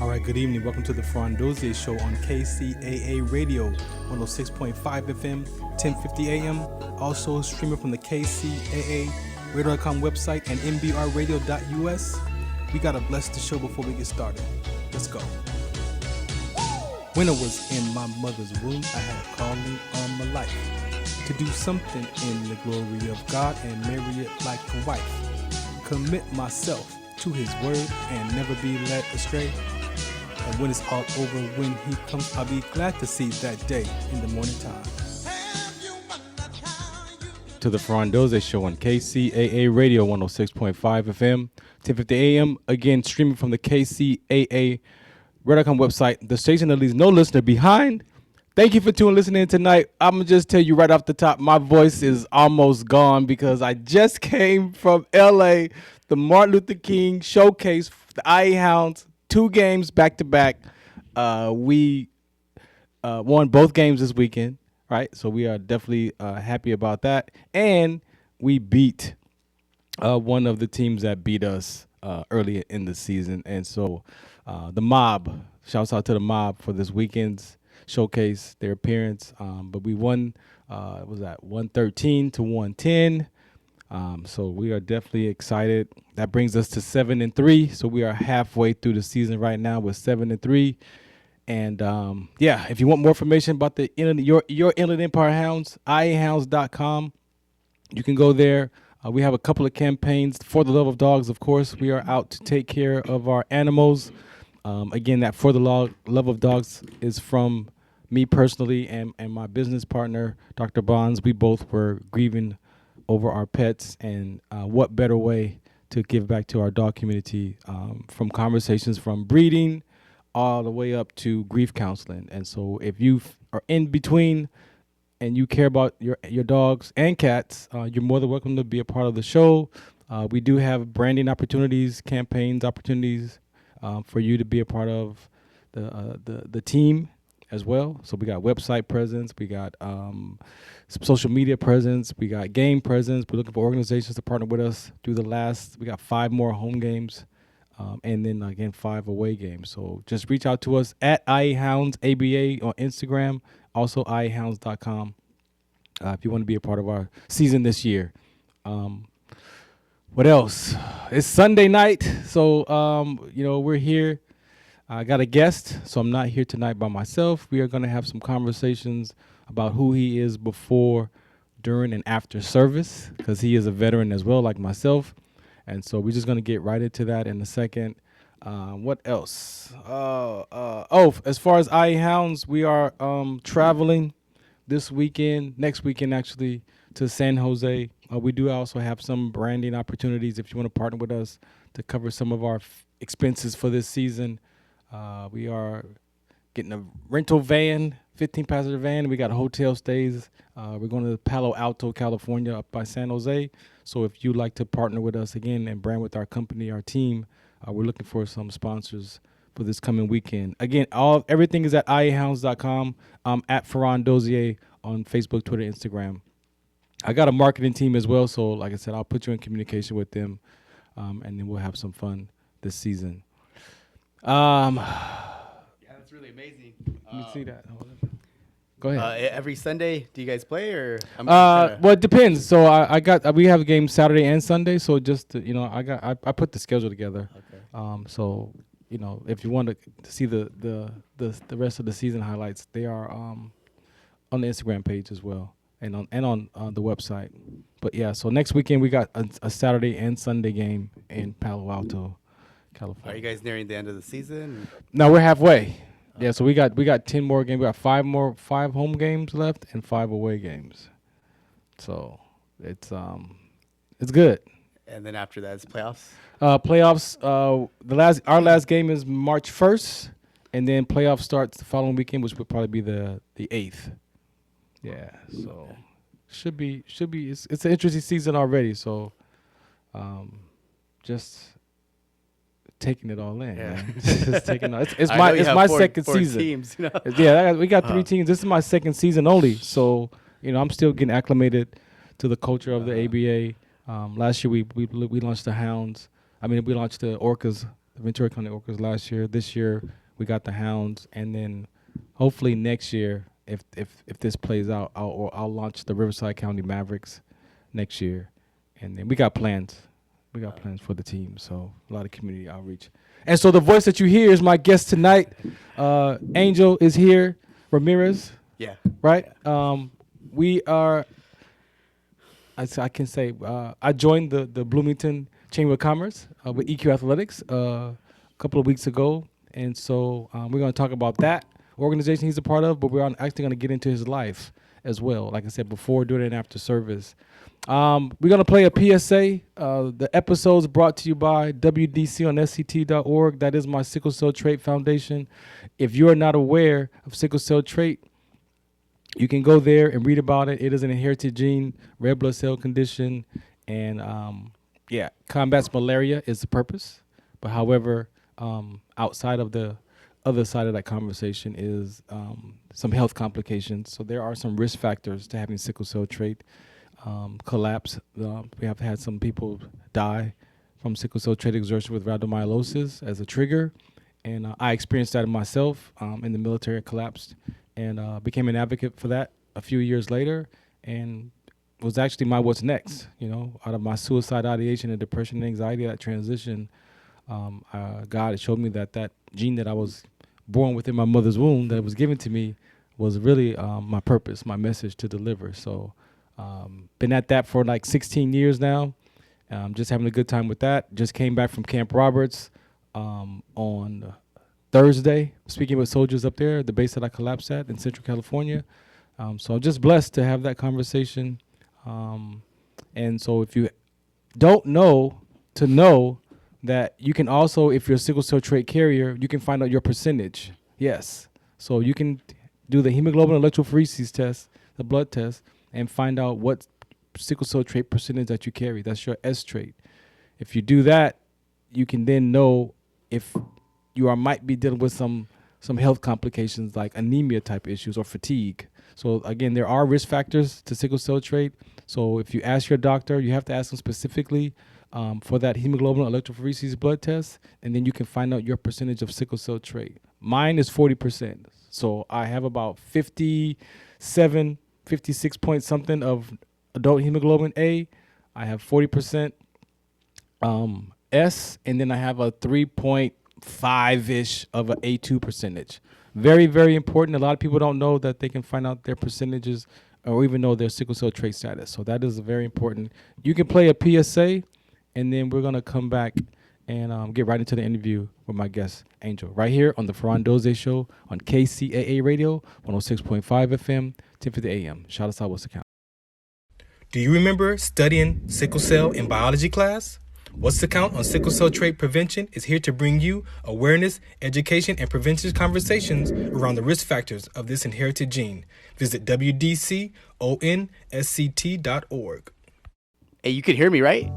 All right, good evening. Welcome to the Farron Dozier Show on KCAA Radio, 106.5 FM, 1050 AM. Also streaming from the KCAA Radio.com website and MBRradio.us. We got to bless the show before we get started. Let's go. When I was in my mother's womb, I had a calling on my life to do something in the glory of God and marry it like a wife. Commit myself to his word and never be led astray. And when it's all over, when he comes, I'll be glad to see that day in the morning time. To the Farron Dozier Show on KCAA Radio 106.5 FM, 1050 AM. Again, streaming from the KCAA Radio.com website, the station that leaves no listener behind. Thank you for listening in tonight. I'm going to just tell you right off the top, my voice is almost gone because I just came from LA, the Martin Luther King showcase, the IE Hounds. 2 games back to back. We won both games this weekend, right? So we are definitely happy about that. And we beat one of the teams that beat us earlier in the season. And so the Mob, shouts out to the Mob for this weekend's showcase, their appearance. But we won, what was that, 113 to 110. So we are definitely excited. That brings us to 7-3. So we are halfway through the season right now with 7-3. And if you want more information about the your Inland Empire Hounds, iahounds.com. You can go there. We have a couple of campaigns for the love of dogs. Of course, we are out to take care of our animals. Again, that for the love of dogs is from me personally and my business partner, Dr. Bonds. We both were grieving over our pets, and what better way to give back to our dog community from conversations from breeding all the way up to grief counseling. And so if you are in between and you care about your dogs and cats, you're more than welcome to be a part of the show. We do have branding opportunities, campaigns opportunities for you to be a part of the team as well. So we got website presence, we got some social media presence, we got game presence. We're looking for organizations to partner with us through we got 5 more home games, and then again 5 away games. So just reach out to us at IEHoundsABA on Instagram, also IEHounds.com if you want to be a part of our season this year. What else? It's Sunday night, so we're here. I got a guest, so I'm not here tonight by myself. We are going to have some conversations about who he is before, during, and after service, because he is a veteran as well, like myself. And so we're just going to get right into that in a second. What else? As far as IE Hounds, we are traveling next weekend actually, to San Jose. We do also have some branding opportunities if you want to partner with us to cover some of our expenses for this season. We are getting a rental van, 15-passenger van. We got hotel stays. We're going to Palo Alto, California, up by San Jose. So if you'd like to partner with us again and brand with our company, our team, we're looking for some sponsors for this coming weekend. Again, everything is at iahounds.com. I'm at Farron Dozier on Facebook, Twitter, Instagram. I got a marketing team as well. So like I said, I'll put you in communication with them, and then we'll have some fun this season. That's really amazing. Let me see that. Go ahead. Every Sunday, do you guys play, or? Well, it depends. So we have a game Saturday and Sunday. So just I put the schedule together. Okay. So if you want to see the rest of the season highlights, they are on the Instagram page as well, and on the website. But yeah, so next weekend we got a Saturday and Sunday game in Palo Alto, California. Are you guys nearing the end of the season? No, we're halfway. Yeah, so we got 10 more games. We got 5 home games left and 5 away games. So it's good. And then after that, it's playoffs. Playoffs. Our last game is March 1st, and then playoffs starts the following weekend, which would probably be the 8th. Yeah. So should be. It's an interesting season already. So, just taking it all in. Yeah. Man. Just taking it. It's my second season. Teams, Yeah, we got 3 teams. This is my second season only. So I'm still getting acclimated to the culture of the ABA. Last year we launched the Hounds. We launched the Orcas the Ventura County Orcas last year. This year we got the Hounds, and then hopefully next year, if this plays out, I'll launch the Riverside County Mavericks next year, and then we got plans. We got plans for the team, so a lot of community outreach. And so the voice that you hear is my guest tonight. Angel is here, Ramirez. Yeah. Right? We are, I can say, I joined the Bloomington Chamber of Commerce with EQ Athletics a couple of weeks ago. And so we're going to talk about that organization he's a part of, but we're actually going to get into his life as well. Like I said, before, during, and after service. We're going to play a PSA. The episode's brought to you by WDC on SCT.org. That is my Sickle Cell Trait Foundation. If you are not aware of sickle cell trait, you can go there and read about it. It is an inherited gene, red blood cell condition, and combats malaria is the purpose. But however, outside of the other side of that conversation is some health complications. So there are some risk factors to having sickle cell trait collapse. We have had some people die from sickle cell trait exertion with rhabdomyolysis as a trigger. And I experienced that myself in the military. I collapsed and became an advocate for that a few years later, and was actually my what's next. You know, out of my suicide ideation and depression and anxiety, that transition, God had showed me that gene that I was born within my mother's womb that was given to me was really my purpose, my message to deliver. So been at that for like 16 years now. Just having a good time with that. Just came back from Camp Roberts on Thursday, speaking with soldiers up there, the base that I collapsed at in Central California. So I'm just blessed to have that conversation. And so if you don't know, to know that you can also, if you're a sickle cell trait carrier, you can find out your percentage. Yes. So you can do the hemoglobin electrophoresis test, the blood test, and find out what sickle cell trait percentage that you carry. That's your S trait. If you do that, you can then know if you might be dealing with some health complications like anemia type issues or fatigue. So again, there are risk factors to sickle cell trait. So if you ask your doctor, you have to ask them specifically for that hemoglobin electrophoresis blood test, and then you can find out your percentage of sickle cell trait. Mine is 40%. So I have about 57, 56 point something of adult hemoglobin A. I have 40% S, and then I have a 3.5-ish of an A2 percentage. Very, very important. A lot of people don't know that they can find out their percentages or even know their sickle cell trait status. So that is very important. You can play a PSA, and then we're going to come back and get right into the interview with my guest, Angel, right here on the Farron Dozier Show on KCAA Radio, 106.5 FM, 1050 AM. Shout us out, what's the count? Do you remember studying sickle cell in biology class? What's the Count on Sickle Cell Trait Prevention is here to bring you awareness, education, and prevention conversations around the risk factors of this inherited gene. Visit WDCONSCT.org. Hey, you can hear me, right?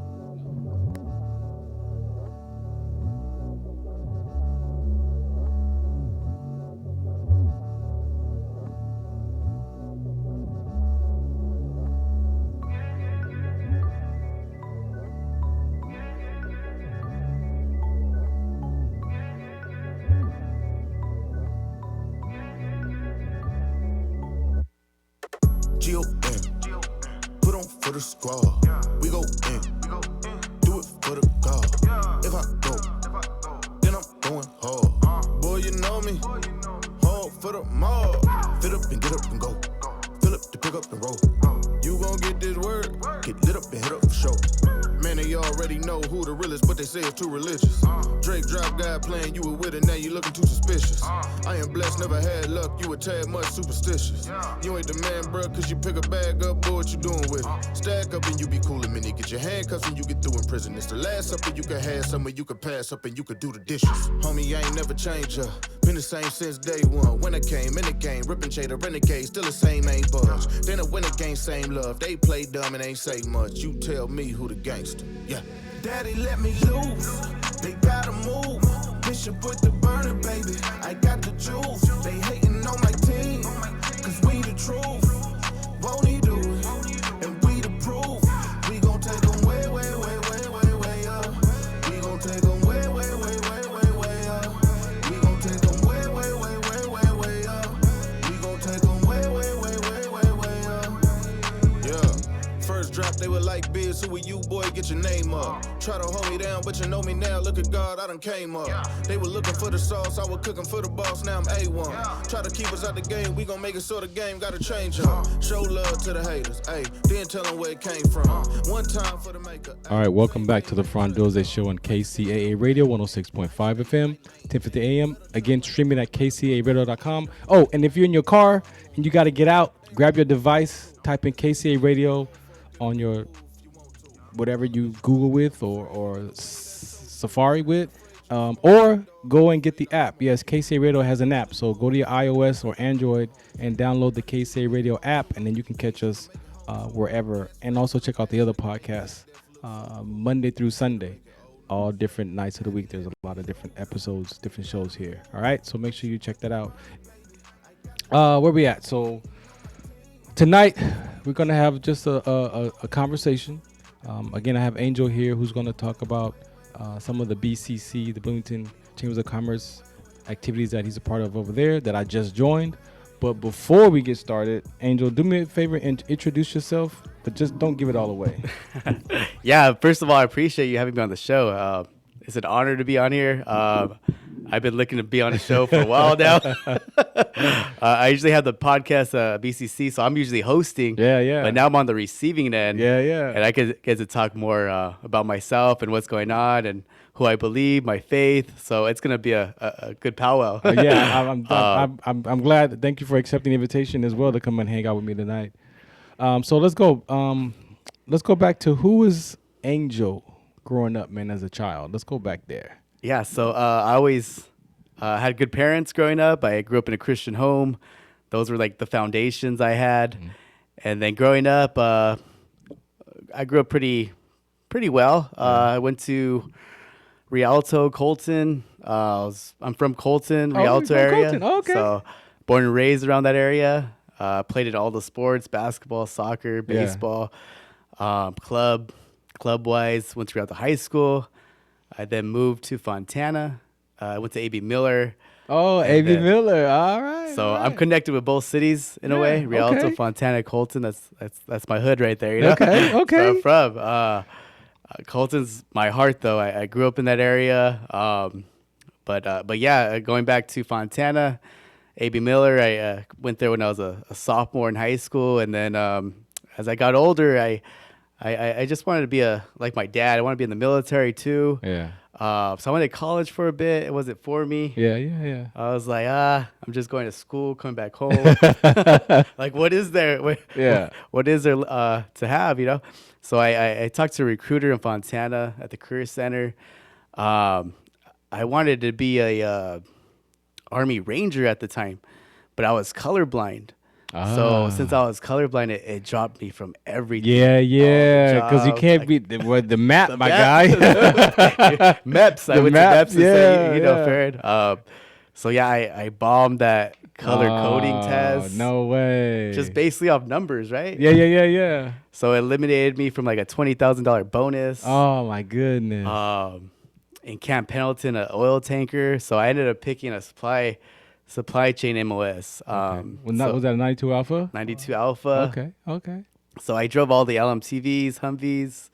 Put on for the squad. We go in. Do it for the God. If I go, then I'm going hard. Boy, you know me. Hard for the mob. Fit up and get up and go. Fill up to pick up and roll. You gon' get this word. Get lit up and hit up for show. Man, they already know who the realest, but they say it's too religious. Drake drop guy playing you were with it, now you looking too suspicious. I am blessed, never had luck, you a tad much superstitious. You ain't the man, bruh, cause you pick a bag up, boy, what you doing with it? Stack up and you be cool a minute, get your handcuffs and you get through in prison. It's the last something you can have, somewhere you can pass up and you can do the dishes. Homie, I ain't never changed up, been the same since day one. When I came in the game, ripping Jada, renegade, still the same, ain't budge. Then I win the game, same love, they play dumb and ain't say much. You tell me who the gangster, yeah. Daddy, let me loose. They gotta move. Bishop with the burner, baby. I got the juice. They hating on my team, cause we the truth. Won't he do it? And we the proof. We gon' take them way, way, way, way, way, way up. We gon' take them way, way, way, way, way. were like, biz, who are you, boy, get your name up. Try to hold me down, but you know me now, look at God, I done came up. They were looking for the sauce, I was cooking for the boss, now I'm A1. Try to keep us out the game, we gon' make it so the game gotta change up. Show love to the haters, ayy, then tell them where it came from. One time for the maker. All right, welcome back to the Farron Dozier Show on KCAA Radio 106.5 FM, 10:50 a.m. Again, streaming at kcaradio.com. Oh, and if you're in your car and you got to get out, grab your device, type in KCA Radio on your whatever you Google with or Safari with, or go and get the app. Yes, KCA Radio has an app, so go to your iOS or Android and download the KCA Radio app, and then you can catch us wherever. And also check out the other podcasts, Monday through Sunday, all different nights of the week. There's a lot of different episodes, different shows here. All right, so make sure you check that out. Where we at? So tonight we're gonna have just a conversation. Again, I have Angel here who's gonna talk about some of the BCC, the Bloomington Chambers of Commerce activities that he's a part of over there that I just joined. But before we get started, Angel, do me a favor and introduce yourself, but just don't give it all away. Yeah, first of all, I appreciate you having me on the show. It's an honor to be on here. I've been looking to be on the show for a while now. I usually have the podcast BCC, so I'm usually hosting. Yeah. But now I'm on the receiving end. Yeah. And I get to talk more about myself and what's going on and who I believe, my faith. So it's gonna be a good powwow. I'm glad. Thank you for accepting the invitation as well to come and hang out with me tonight. So let's go. Let's go back to who was Angel growing up, man, as a child. Let's go back there. Yeah, so I always had good parents growing up. I grew up in a Christian home. Those were like the foundations I had. Mm-hmm. And then growing up, I grew up pretty well. I went to Rialto, Colton. I'm from Colton, Rialto area. Colton. Oh, okay. So born and raised around that area. Played in all the sports, basketball, soccer, baseball, club-wise. Went to Rialto High School. I then moved to Fontana. I went to A.B. Miller. Oh, A.B. Miller. All right. So I'm connected with both cities in a way. Rialto, okay. Fontana, Colton. That's my hood right there. You know? Okay. Where I'm from. Colton's my heart, though. I grew up in that area. But yeah, going back to Fontana, A.B. Miller. I went there when I was a sophomore in high school, and then as I got older, I just wanted to be like my dad. I want to be in the military too. Yeah. So I went to college for a bit. It wasn't for me. Yeah. I was like, I'm just going to school, coming back home. Like, what is there? What is there to have, you know? So I talked to a recruiter in Fontana at the Career Center. I wanted to be a Army Ranger at the time, but I was colorblind. So since I was colorblind, it dropped me from everything. Yeah, because you can't be the map, my guy. MEPS. I went to MEPS to say, Farron. So yeah, I bombed that color coding test. No way. Just basically off numbers, right? Yeah. So it eliminated me from like a $20,000 bonus. Oh my goodness. In Camp Pendleton, an oil tanker. So I ended up picking a supply chain MOS. Was that a 92 Alpha? 92 Alpha. Okay. So I drove all the LMTVs, Humvees,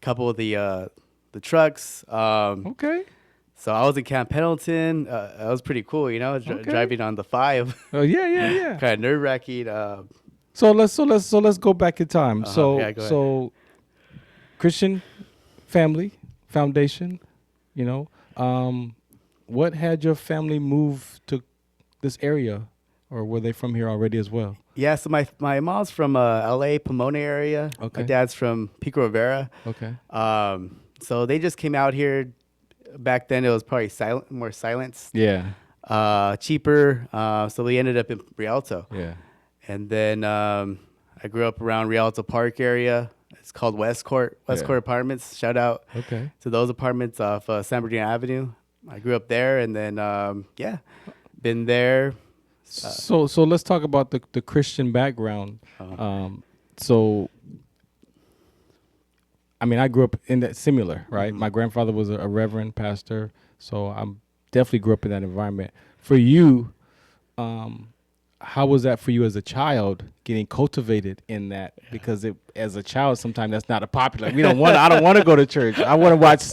couple of the trucks. Okay. So I was in Camp Pendleton. That was pretty cool, you know, driving on the 5. Oh yeah. Kind of nerve-wracking. So let's go back in time. Go ahead. So Christian family foundation, you know. What had your family move to this area, or were they from here already as well? Yeah, so my mom's from L.A., Pomona area. Okay. My dad's from Pico Rivera. Okay. So they just came out here. Back then, it was probably more silenced. Yeah. Cheaper. So we ended up in Rialto. Yeah. And then I grew up around Rialto Park area. It's called Westcourt Apartments. Shout out to those apartments off San Bernardino Avenue. I grew up there, and then been there. So let's talk about the Christian background. So, I mean, I grew up in that similar, right? Mm-hmm. My grandfather was a reverend pastor, so I definitely grew up in that environment. For you, how was that for you as a child, getting cultivated in that? Because as a child, sometimes that's not a popular. I don't want to go to church. I want to watch.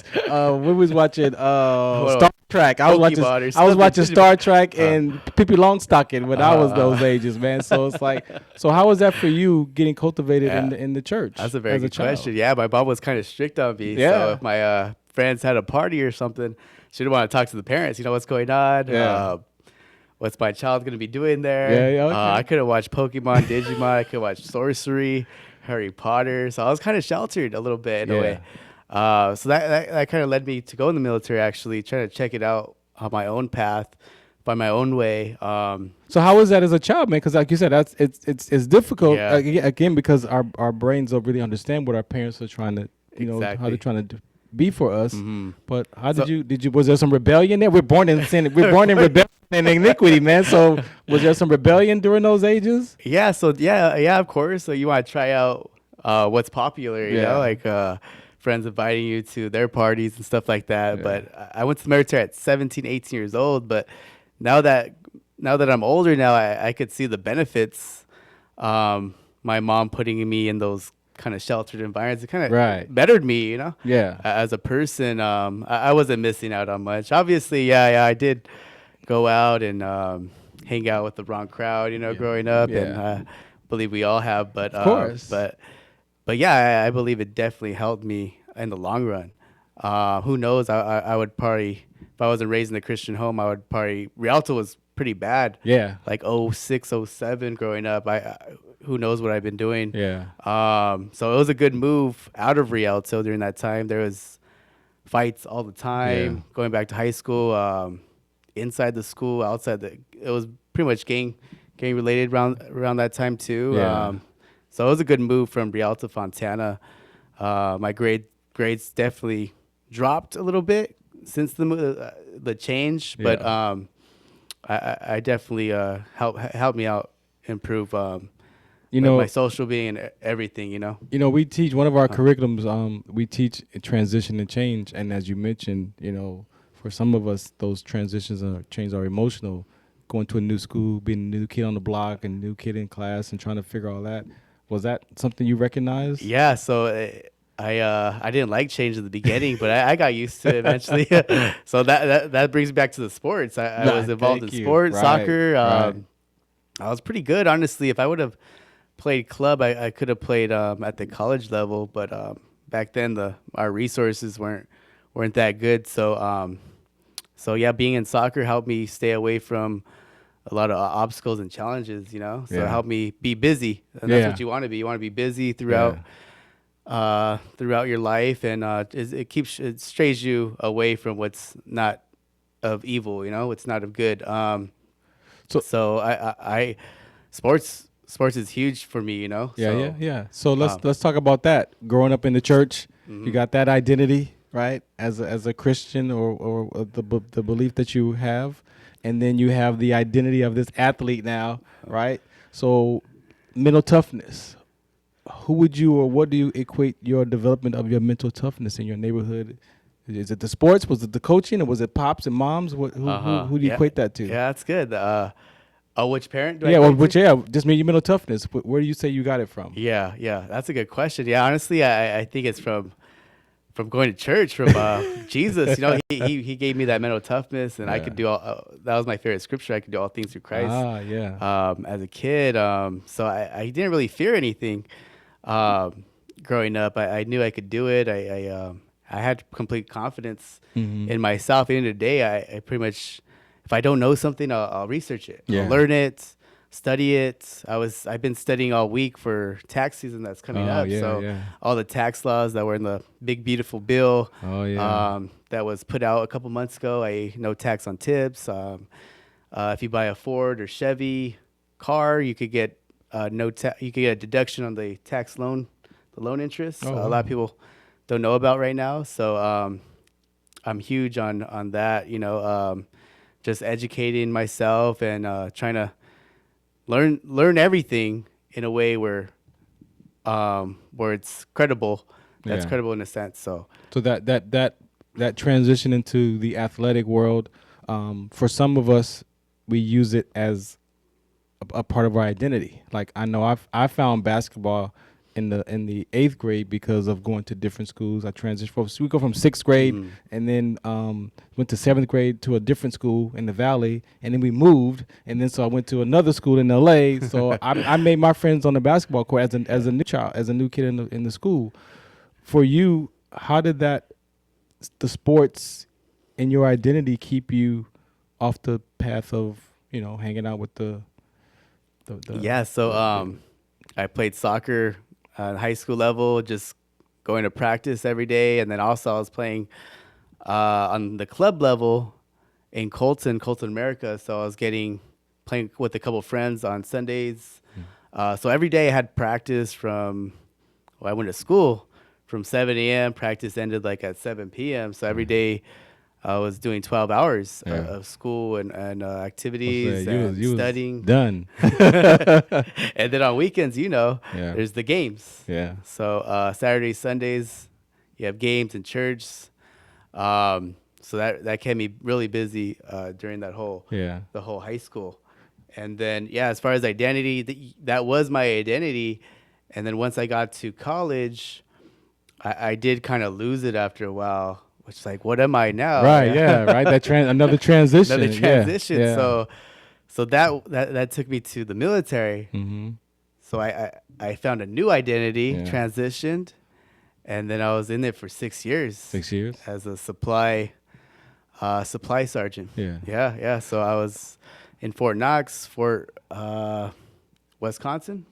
We was watching Star Trek. I was watching Star Trek and Pippi Longstocking when I was those ages, man. So it's like, so how was that for you, getting cultivated in the church? That's a very good question. Yeah, my mom was kind of strict on me. Yeah. So if my friends had a party or something, she didn't want to talk to the parents. What's going on? Yeah. What's my child going to be doing there? Yeah, okay. I couldn't watch Pokemon, Digimon. I could watch Sorcery, Harry Potter. So I was kind of sheltered a little bit in a way. So that kind of led me to go in the military, actually, trying to check it out on my own path, by my own way. So how was that as a child, man? Because like you said, it's difficult, again, because our brains don't really understand what our parents are trying to, how they're trying to be for us. Mm-hmm. But how was there some rebellion there? We're born in sin. We're born in rebellion and iniquity, man. So was there some rebellion during those ages? Yeah. So yeah, of course. So you want to try out what's popular, you know, like friends inviting you to their parties and stuff like that. Yeah. But I went to the military at 17, 18 years old. But now that I'm older now, I could see the benefits. My mom putting me in those kind of sheltered environments, it kind of bettered me, as a person. I wasn't missing out on much. Obviously, I did go out and hang out with the wrong crowd, growing up, and I believe we all have. But of course. But yeah, I believe it definitely helped me in the long run. Who knows? I would probably, if I wasn't raised in a Christian home, I would probably, Rialto was pretty bad. Yeah. Like 06, 07 growing up. Who knows what I've been doing. Yeah. So it was a good move out of Rialto during that time. There was fights all the time, going back to high school, inside the school, outside it was pretty much gang related around that time too. Yeah. So it was a good move from Rialto to Fontana. My grades definitely dropped a little bit since the change, but I definitely helped me out improve my social being and everything, we teach one of our curriculums. We teach transition and change, and as you mentioned, for some of us, those transitions and changes are emotional. Going to a new school, being a new kid on the block, and new kid in class, and trying to figure all that. Was that something you recognized? Yeah. So I didn't like change in the beginning, but I got used to it eventually. So that brings me back to the sports. I was involved in sports, soccer. I was pretty good, honestly. If I would have played club, I could have played at the college level, but back then our resources weren't that good. So yeah, being in soccer helped me stay away from a lot of obstacles and challenges, so it helped me be busy, and that's what you want to be. You want to be busy throughout your life, and it strays you away from what's not of evil, what's not of good. So I sports is huge for me, Yeah. So let's talk about that. Growing up in the church, you got that identity, right, as a Christian, or the belief that you have, and then you have the identity of this athlete now, right? So mental toughness. Who would you, or what do you equate your development of your mental toughness in your neighborhood? Is it the sports? Was it the coaching? Or was it pops and moms? Who do you equate that to? Yeah, that's good. Which parent? Just your mental toughness. Where do you say you got it from? Yeah, that's a good question. Yeah, honestly, I think it's from going to church, from Jesus. He gave me that mental toughness, and I could do all. That was my favorite scripture. I could do all things through Christ. As a kid, so I didn't really fear anything. Growing up, I knew I could do it. I had complete confidence in myself. At the end of the day, I pretty much, if I don't know something, I'll research it. I'll learn it, study it. I've been studying all week for tax season that's coming up. All the tax laws that were in the big beautiful bill that was put out a couple months ago. No tax on tips. If you buy a Ford or Chevy car, you could get you could get a deduction on the loan interest. A lot of people don't know about right now. So I'm huge on that. Just educating myself and trying to learn everything in a way where it's credible. That's credible in a sense. So that transition into the athletic world, for some of us, we use it as a part of our identity. Like I know I found basketball in the 8th grade because of going to different schools. I transitioned from we go from 6th grade and then went to 7th grade to a different school in the Valley, and then we moved, and then so I went to another school in LA. So I made my friends on the basketball court as a new child, as a new kid in the school. For you, how did the sports and your identity keep you off the path of hanging out with the Yeah, so I played soccer at high school level, just going to practice every day, and then also I was playing on the club level in Colton, America. So I was playing with a couple friends on Sundays. So every day I had practice I went to school from 7 a.m. Practice ended like at 7 p.m. So every day I was doing 12 hours of school and activities and studying. Done. And then on weekends, there's the games. Yeah. So Saturdays, Sundays, you have games and church. So that kept me really busy during the whole high school. And then, as far as identity, that was my identity. And then once I got to college, I did kind of lose it after a while. Which is like, what am I now? Right, right. Another transition. Another transition. Yeah. So that took me to the military. Mm-hmm. So I found a new identity, transitioned, and then I was in it for 6 years. 6 years as a supply sergeant. Yeah. So I was in Fort Knox, Wisconsin.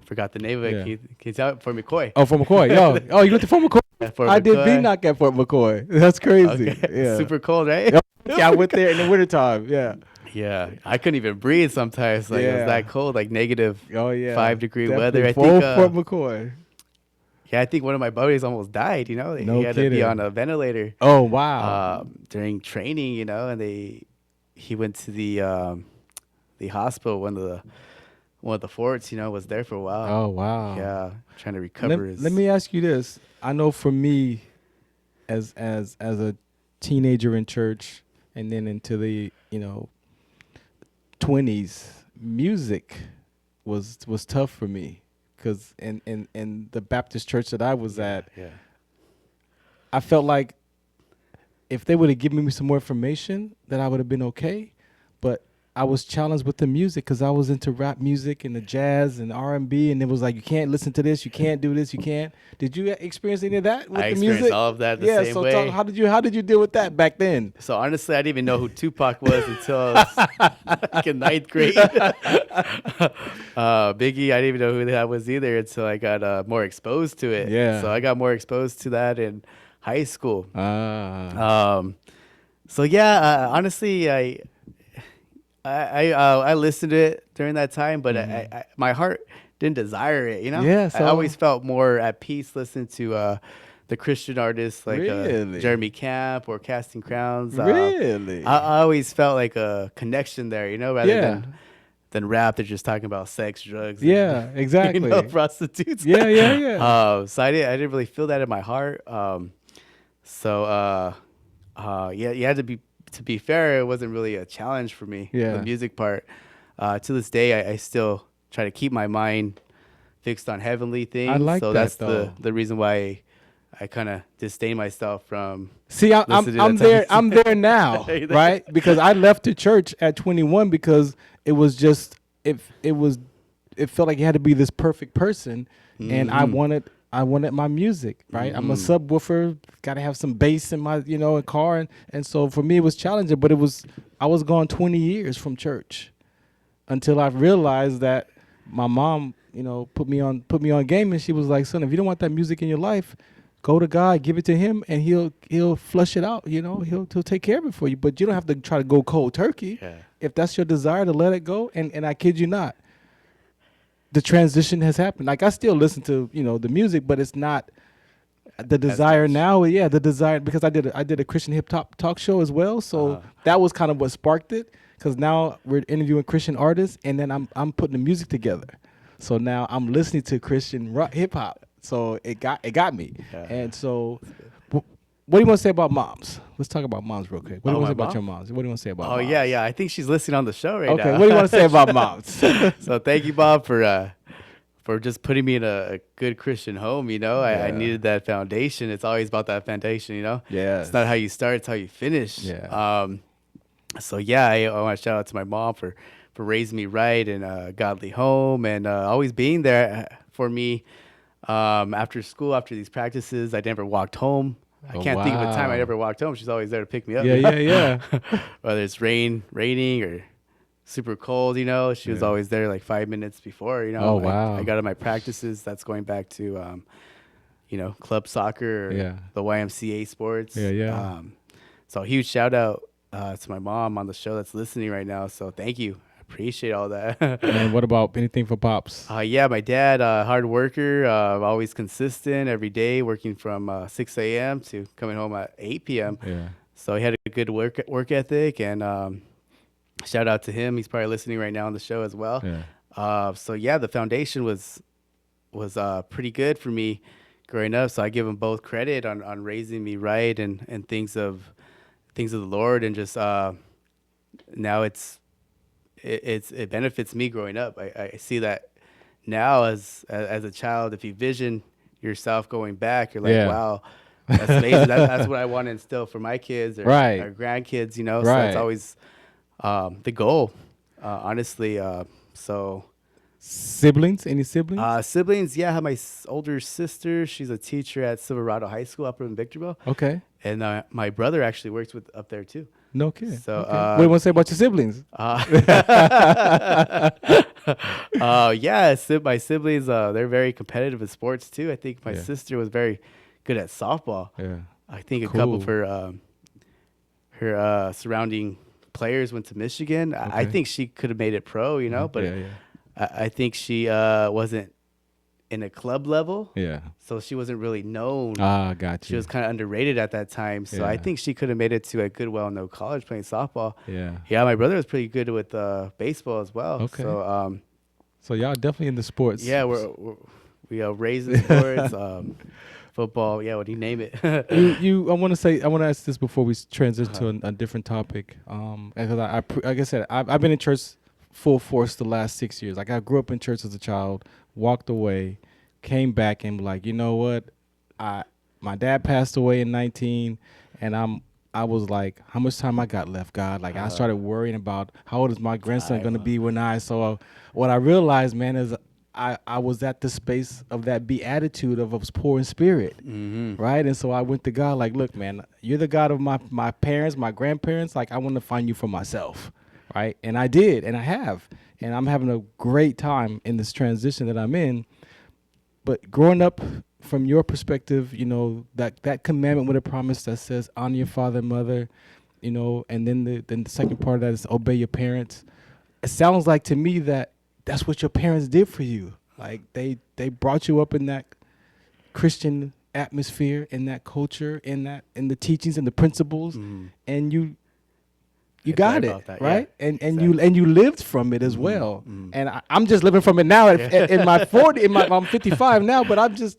Forgot the name of it. Can you tell it? Fort McCoy. Oh, Fort McCoy. Yo, you went to Fort McCoy? I did B-Knock at Fort McCoy. That's crazy. Okay. Yeah. Super cold, right? Yeah, I went there in the wintertime. Yeah. Yeah. I couldn't even breathe sometimes. Like, it was that cold, like negative 5-degree weather. I think Fort McCoy. Yeah, I think one of my buddies almost died, he had to be on a ventilator. Oh, wow. During training, and he went to the hospital, one of the forts, was there for a while. Oh, wow. Yeah, trying to recover. Let me ask you this. I know for me, as a teenager in church and then into the 20s, music was tough for me because in the Baptist church that I was at, I felt like if they would have given me some more information, that I would have been okay. But I was challenged with the music because I was into rap music and the jazz and R&B, and it was like, you can't listen to this, you can't do this, you can't. Did you experience any of that with the music? I experienced all of that the same way. How did you deal with that back then? So honestly, I didn't even know who Tupac was until I was like in 9th grade. Biggie, I didn't even know who that was either until I got more exposed to it. Yeah. So I got more exposed to that in high school. Honestly, I listened to it during that time, but I my heart didn't desire it, Yeah, so I always felt more at peace listening to the Christian artists like Jeremy Camp or Casting Crowns. Really? I always felt like a connection there, rather than rap. They're just talking about sex, drugs. Yeah, and, exactly. Prostitutes. Yeah. So I didn't really feel that in my heart. You had to be fair, it wasn't really a challenge for me, the music part. To this day, I still try to keep my mind fixed on heavenly things. I like so that, that's the reason why I kind of disdain myself from. See, I'm there now, right? Because I left the church at 21 because it was just it felt like you had to be this perfect person, and I wanted my music, right? I'm a subwoofer, got to have some bass in my, car. And so for me, it was challenging, but I was gone 20 years from church until I realized that my mom, put me on game. And she was like, son, if you don't want that music in your life, go to God, give it to him, and he'll flush it out. He'll take care of it for you. But you don't have to try to go cold turkey. Yeah. If that's your desire to let it go. And I kid you not, the transition has happened. Like I still listen to, the music, but it's not the desire now. Yeah, the desire, because I did a Christian hip hop talk show as well. So that was kind of what sparked it. Because now we're interviewing Christian artists, and then I'm putting the music together. So now I'm listening to Christian hip hop. So it got me. Yeah. And so what do you want to say about moms? Let's talk about moms real quick. What do you want to say my about your mom? moms? What do you want to say about Oh moms? yeah. I think she's listening on the show right now. Okay, what do you want to say about moms? So thank you, Bob, for just putting me in a good Christian home. You know, I needed that foundation. It's always about that foundation. You know, Yes. It's not how you start; it's how you finish. Yeah. So yeah, I want to shout out to my mom for raising me right in a godly home and always being there for me. After school, after these practices, I never walked home. I can't think of a time I wow. ever walked home. She's always there to pick me up. Yeah, you know? yeah. Whether it's raining or super cold, you know, she was always there like 5 minutes before, you know. Oh, wow. I got to my practices. That's going back to, you know, club soccer or the YMCA sports. Yeah. So a huge shout out to my mom on the show that's listening right now. So thank you. I appreciate all that. And what about anything for pops? Yeah, my dad, hard worker, always consistent every day, working from 6 a.m. to coming home at 8 p.m. Yeah. So he had a good work ethic, and shout out to him. He's probably listening right now on the show as well. Yeah. So yeah, the foundation was pretty good for me growing up. So I give them both credit on raising me right and things of the Lord, and just now it benefits me growing up. I see that now as a child. If you vision yourself going back, you're like, wow, that's amazing. That's what I want to instill for my kids or our grandkids, you know. So that's always the goal, honestly. So siblings? Any siblings? Siblings, yeah. I have my older sister. She's a teacher at Silverado High School up in Victorville. Okay. And my brother actually works up there too. No kidding. So, what do you want to say about your siblings? Yeah, my siblings, they're very competitive in sports too. I think my sister was very good at softball. Yeah. I think a couple of her surrounding players went to Michigan. I think she could have made it pro, you know, but I think she wasn't in a club level. Yeah. So she wasn't really known. Gotcha. She was kind of underrated at that time. So I think she could have made it to a good, well-known college playing softball. Yeah. Yeah, my brother was pretty good with baseball as well. Okay. So y'all definitely in the sports. yeah, we are raised in sports, football. Yeah, what do you name it? I want to ask this before we transition to a different topic. Because like I said, I've been in church full force the last 6 years. Like I grew up in church as a child, walked away, came back, and like, you know what? My dad passed away in 19, and I was like, how much time I got left, God? Like I started worrying about how old is my grandson going to be when so what I realized, man, is I was at the space of that beatitude of was poor in spirit, right? And so I went to God like, look, man, you're the God of my parents, my grandparents. Like I want to find you for myself, right? And I did, and I have. And I'm having a great time in this transition that I'm in. But growing up, from your perspective, you know, that commandment with a promise that says honor your father and mother, you know, and then the second part of that is obey your parents. It sounds like to me that's what your parents did for you. Like they brought you up in that Christian atmosphere, in that culture, in the teachings and the principles, and you got it, that, right? yeah. And Exactly. you lived from it as well. And I'm just living from it now in my 40. I'm 55 now, but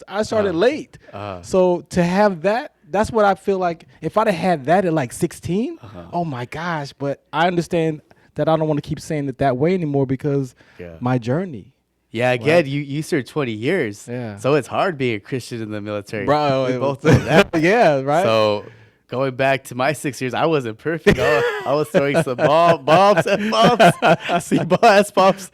I started late. So to have that's what I feel like. If I'd have had that at like 16, oh my gosh! But I understand that I don't want to keep saying it that way anymore because my journey. Yeah, again, you served 20 years. Yeah. So it's hard being a Christian in the military. Bro, We both know that. Yeah, right. So going back to my 6 years, I wasn't perfect. I was throwing some bombs and bombs, C-bombs, bombs.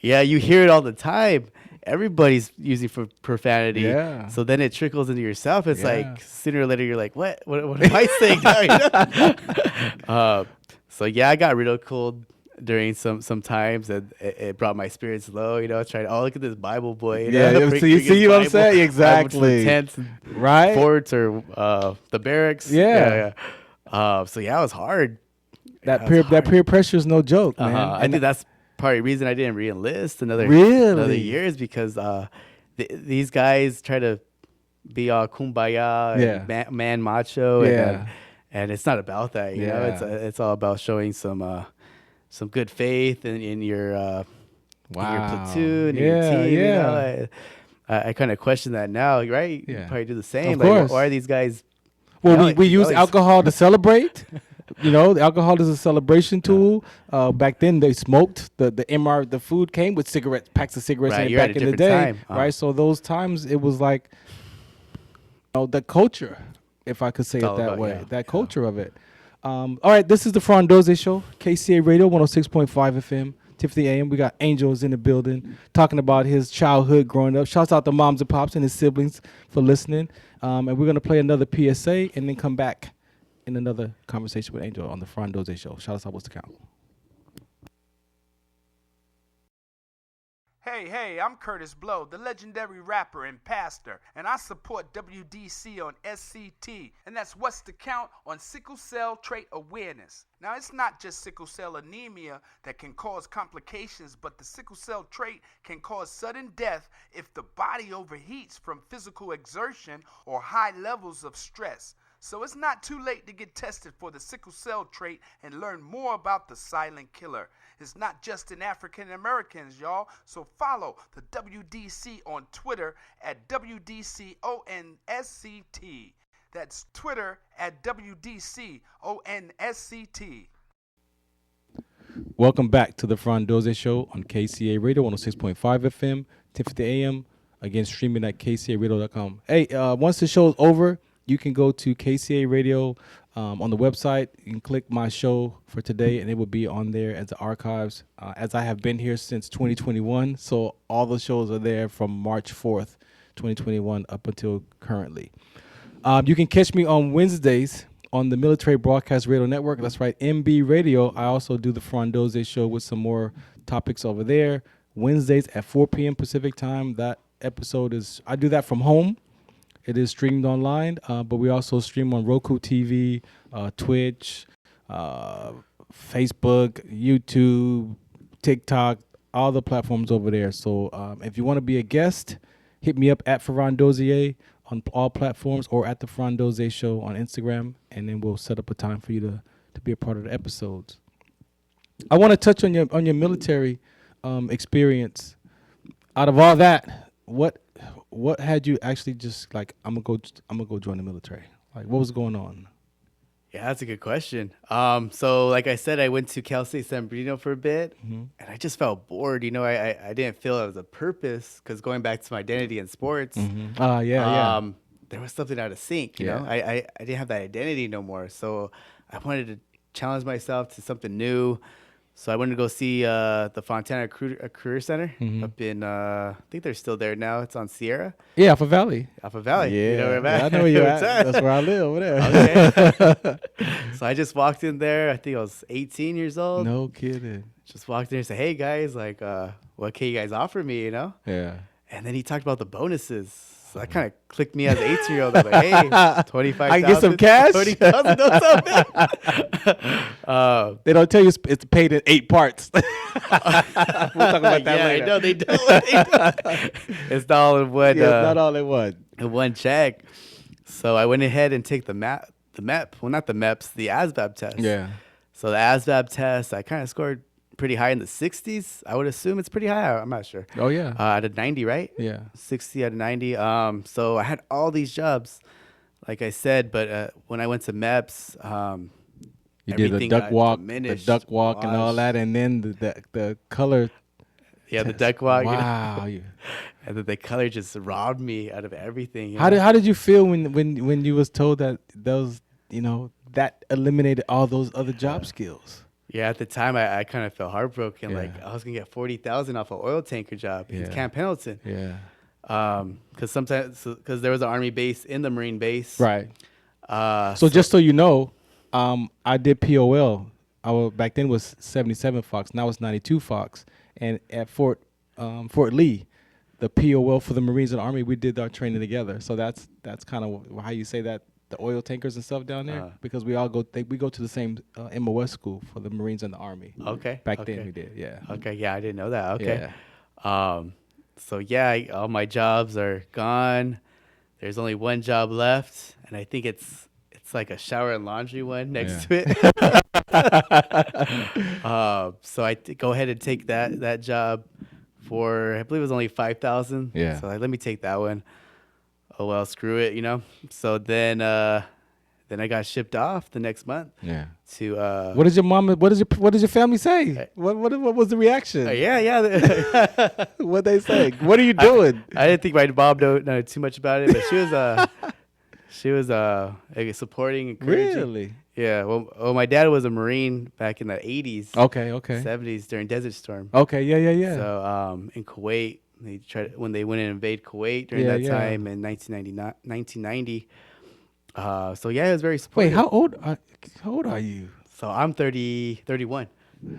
Yeah, you hear it all the time. Everybody's using for profanity. Yeah. So then it trickles into yourself. It's like sooner or later you're like, what am I saying now? You know? So yeah, I got ridiculed during some times, and it brought my spirits low. You know, trying look at this Bible boy. You know, so you see what I'm saying? Exactly. The tents, Right. forts, or the barracks. Yeah. So yeah, it was hard. That peer pressure is no joke, man. I think that's part of the reason I didn't re-enlist another year is because these guys try to be all kumbaya and man macho, and it's not about that. You know, it's all about showing some good faith in your platoon, in your team. You know? I kind of question that now, right? Yeah. You probably do the same. Of course. Why are these guys Well, No, we he use always- alcohol to celebrate. You know, the alcohol is a celebration tool. Back then, they smoked. The food came with cigarettes, packs of cigarettes Right, in it you're at back a in the different day, time. right? So those times, it was like, the culture, if I could say It's it all that about- way, yeah, that culture of it. All right, this is the Farron Dozier Show, KCA Radio 106.5 FM, Tiffany AM. We got Angels in the building talking about his childhood growing up. Shouts out to moms and pops and his siblings for listening. And we're going to play another PSA and then come back in another conversation with Angel on the Farron Dozier Show. Shout us out, what's the count? Hey, I'm Curtis Blow, the legendary rapper and pastor, and I support WDC on SCT, and that's What's the Count on Sickle Cell Trait Awareness. Now, it's not just sickle cell anemia that can cause complications, but the sickle cell trait can cause sudden death if the body overheats from physical exertion or high levels of stress. So it's not too late to get tested for the sickle cell trait and learn more about the silent killer. It's not just in African Americans, y'all. So follow the WDC on Twitter at WDCONSCT. That's Twitter at WDCONSCT. Welcome back to the Farron Dozier Show on KCA Radio 106.5 FM, 1050 AM. Again, streaming at kcaradio.com. Hey, once the show is over, you can go to KCA Radio on the website. You can click my show for today, and it will be on there as the archives. As I have been here since 2021, so all the shows are there from March 4th, 2021 up until currently. You can catch me on Wednesdays on the Military Broadcast Radio Network. That's right, MB Radio. I also do the Farron Dozier Show with some more topics over there. Wednesdays at 4 p.m. Pacific time. That episode I do that from home. It is streamed online, but we also stream on Roku TV, Twitch, Facebook, YouTube, TikTok, all the platforms over there. So if you want to be a guest, hit me up at Farron Dozier on all platforms or at the Farron Dozier Show on Instagram, and then we'll set up a time for you to be a part of the episodes. I want to touch on your military experience. Out of all that, what had you actually just like, I'm gonna go join the military? Like, what was going on? Yeah, that's a good question. So like I said, I went to Cal State San Bernardino for a bit, and I just felt bored. You know, I didn't feel it was a purpose because going back to my identity in sports, Yeah. there was something out of sync. You Yeah. know, I didn't have that identity no more. So I wanted to challenge myself to something new. So I went to go see the Fontana Career Center up in, I think they're still there now. It's on Sierra. Yeah, Alpha Valley. Alpha Valley. Yeah, You know where I'm at? I know where you're at. That's where I live over there. Okay. So I just walked in there. I think I was 18 years old. No kidding. Just walked in and said, "Hey guys, like, what can you guys offer me?" You know. Yeah. And then he talked about the bonuses. So that kind of clicked me as an 18-year-old. I was like, "Hey, 25,000. I can get some cash? 20,000. No, something. They don't tell you it's paid in 8 parts. We'll talk about that Yeah, later. I know they don't. It's not all in one. Yeah, it's not all in one. In one check. So I went ahead and take the MEP. Well, not the MEPS, the ASVAB test. Yeah. So the ASVAB test, I kind of scored pretty high in the 60s. I would assume it's pretty high. I'm not sure. Oh yeah. Out of 90, right? Yeah. 60 out of 90. So I had all these jobs, like I said, but when I went to MEPS, You did the everything duck got walk, diminished, the duck walk, and all washed. that, and then the color. Yeah, the duck walk. You know? Wow. And then the color just robbed me out of everything. You How know? did you feel when you was told that those that eliminated all those other job skills? Yeah, at the time I kind of felt heartbroken. Yeah. Like I was gonna get 40,000 off an oil tanker job in Yeah. Camp Pendleton. Yeah. Because there was an Army base in the Marine base. Right. Uh, So just so you know, I did POL. Back then was 77 Fox. Now it's 92 Fox. And at Fort Lee, the POL for the Marines and Army, we did our training together. So that's kind of how you say that, the oil tankers and stuff down there, because we all go to the same MOS school for the Marines and the Army. Okay. Back then we did, yeah. Okay, yeah, I didn't know that. Okay. Yeah. So yeah, all my jobs are gone. There's only one job left, and I think it's like a shower and laundry one next to it. So I go ahead and take that job for, I believe it was only 5,000. Yeah. So let me take that one. Oh well, screw it, you know. So then then I got shipped off the next month. Yeah. To What did your mom? What does your family say? What was the reaction? yeah. What they say? What are you doing? I didn't think my mom know too much about it, but she was like, supporting, encouraging. Really? Yeah. Well, my dad was a Marine back in the 80s. Okay. 70s during Desert Storm. Okay. Yeah. So in Kuwait, when they went and invade Kuwait during that time in 1990. So yeah, it was very supportive. Wait, how old are you? So I'm 31.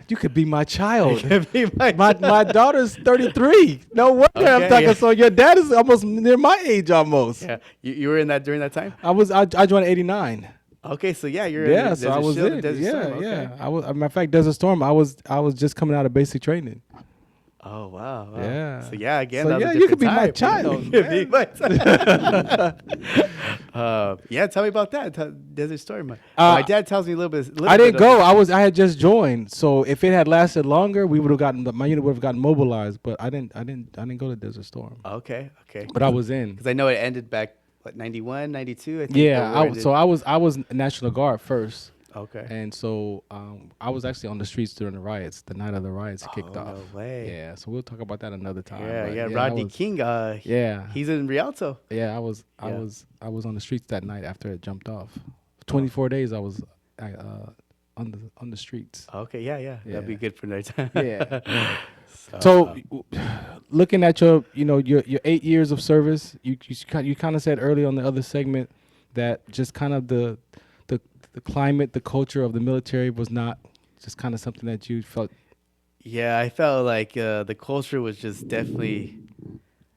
You could be my child. Could be my daughter's 33. No wonder I'm Okay, talking. yeah. So your dad is almost near my age almost. Yeah, you were in that during that time. I joined '89. Okay, so yeah, you're Yeah, in the so I was in. Desert Yeah, Storm. Okay. yeah. I was. Matter of fact, Desert Storm. I was just coming out of basic training. Oh wow. Yeah. So yeah, again, So that was yeah, a you could be different my time. child. You could be man. my yeah, tell me about that Desert Storm. My dad tells me a little bit. I didn't go. I had just joined. So if it had lasted longer, we would have gotten my unit would have gotten mobilized. But I didn't go to Desert Storm. Okay. But I was in. Because I know it ended back 91, 92. I think. Yeah. I was National Guard first. Okay. And so I was actually on the streets during the riots. The night of the riots kicked off. No way. Yeah. So we'll talk about that another time. Yeah. but Rodney I was, King. Yeah. He's in Rialto. Yeah. I was on the streets that night after it jumped off. 24 days I was on the streets. Okay. Yeah. That'd be good for another time. Yeah. So, looking at your 8 years of service, you kind of said early on the other segment that just kind of the climate, the culture of the military was not just kind of something that you felt. Yeah, I felt like the culture was just definitely.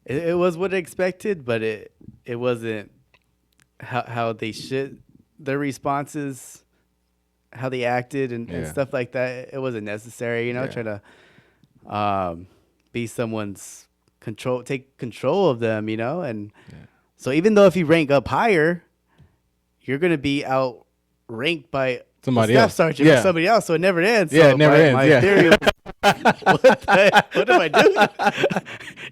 It was what I expected, but it wasn't how they should. Their responses, how they acted, and stuff like that. It wasn't necessary, trying to be someone's take control of them, and so even though if you rank up higher, you're gonna be outranked by Somebody staff else. sergeant or somebody else, so it never ends. Yeah, So it never ends. My theory was, what am I doing?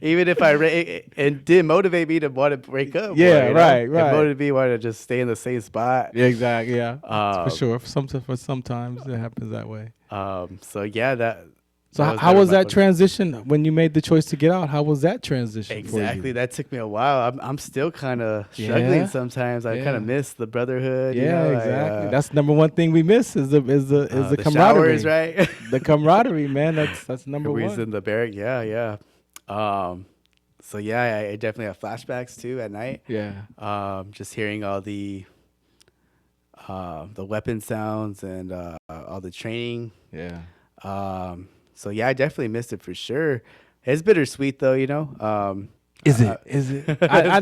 Even if it did motivate me to want to break up. Yeah, right. It motivated me to want to just stay in the same spot. Yeah, exactly. Yeah, for sure. For sometimes it happens that way. So yeah, that. So how was that transition when you made the choice to get out? How was that transition? Exactly. For you? That took me a while. I'm still kind of struggling sometimes. I kind of miss the brotherhood. Yeah, exactly. That's number one thing we miss is the camaraderie. Showers, right? The camaraderie, man. That's number one. In the barrack. Yeah. So yeah, I definitely have flashbacks too at night. Yeah. Just hearing all the weapon sounds and all the training. Yeah. So yeah, I definitely missed it for sure. It's bittersweet though, Is it? I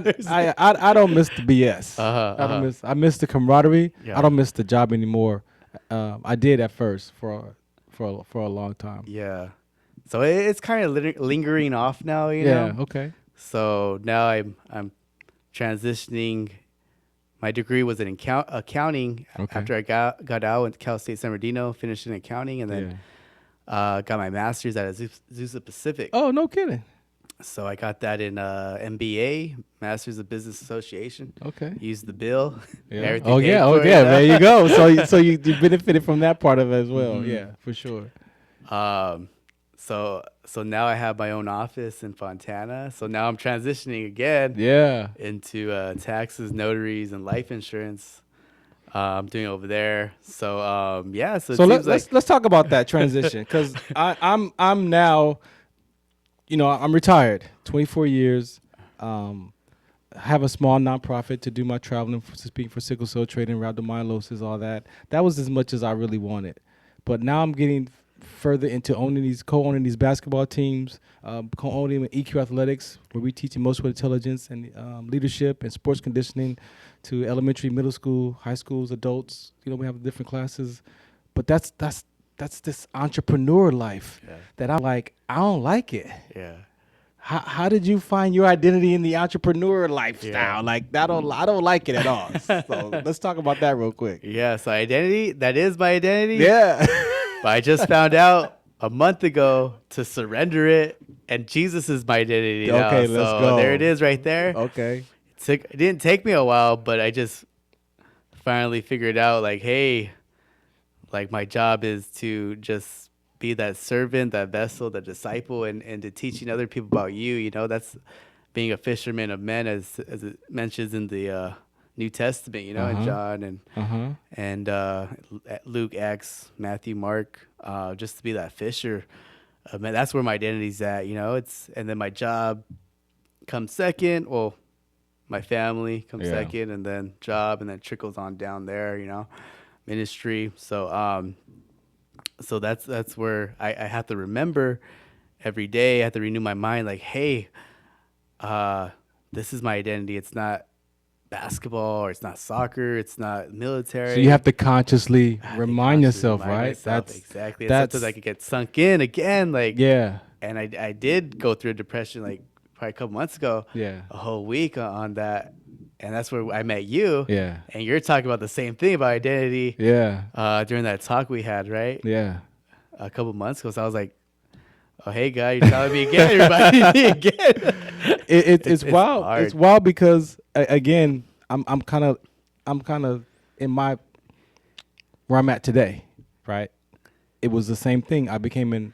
don't miss the BS. I miss the camaraderie. Yeah. I don't miss the job anymore. I did at first for a long time. Yeah. So it's kind of lingering off now, Yeah. Okay. So now I'm transitioning. My degree was in accounting. Okay. After I got out, went to Cal State San Bernardino, finished in accounting, and then got my master's at Azusa Pacific. Oh, no kidding. So I got that in MBA, Masters of Business Association. Okay. Used the bill. Yeah. Oh yeah. There you go. So you benefited from that part of it as well. Mm-hmm. Yeah, for sure. So now I have my own office in Fontana. So now I'm transitioning again. Yeah. Into taxes, notaries, and life insurance. I'm doing over there. So yeah. So let's talk about that transition because I'm now, I'm retired, 24 years. Have a small nonprofit to do my traveling, to speak for sickle cell trait, rhabdomyolysis, all that. That was as much as I really wanted, but now I'm getting further into co-owning these basketball teams, co-owning EQ Athletics, where we teach emotional intelligence and leadership and sports conditioning to elementary, middle school, high schools, adults. We have different classes, but that's this entrepreneur life that I'm like, I don't like it. Yeah. How did you find your identity in the entrepreneur lifestyle? Yeah. Like I don't like it at all. So let's talk about that real quick. Yeah. So identity, that is my identity. Yeah. But I just found out a month ago to surrender it, and Jesus is my identity now. Okay, let's go. There it is right there. Okay. It didn't take me a while, but I just finally figured out, like, hey, like my job is to just be that servant, that vessel, that disciple, and to teaching other people about you. You know, that's being a fisherman of men, as it mentions in the New Testament. You know, in John and Luke, Acts, Matthew, Mark. Just to be that fisher. Man, that's where my identity's at. You know, and then my job comes second. Well, my family comes second, and then job, and then trickles on down there. You know, ministry. So so that's where I have to remember every day. I have to renew my mind, like, hey, this is my identity. It's not basketball, or it's not soccer, it's not military. So you have to consciously remind yourself, right? That's exactly. That's something I could get sunk in again, like And I did go through a depression, like probably a couple months ago. A whole week on that, and that's where I met you. And you're talking about the same thing about identity. During that talk we had, right? A couple months ago. So I was like, oh, hey, guy, you're telling me again, everybody again. It's wild. Hard. It's wild because again, I'm kind of in my where I'm at today, right? It was the same thing. I became an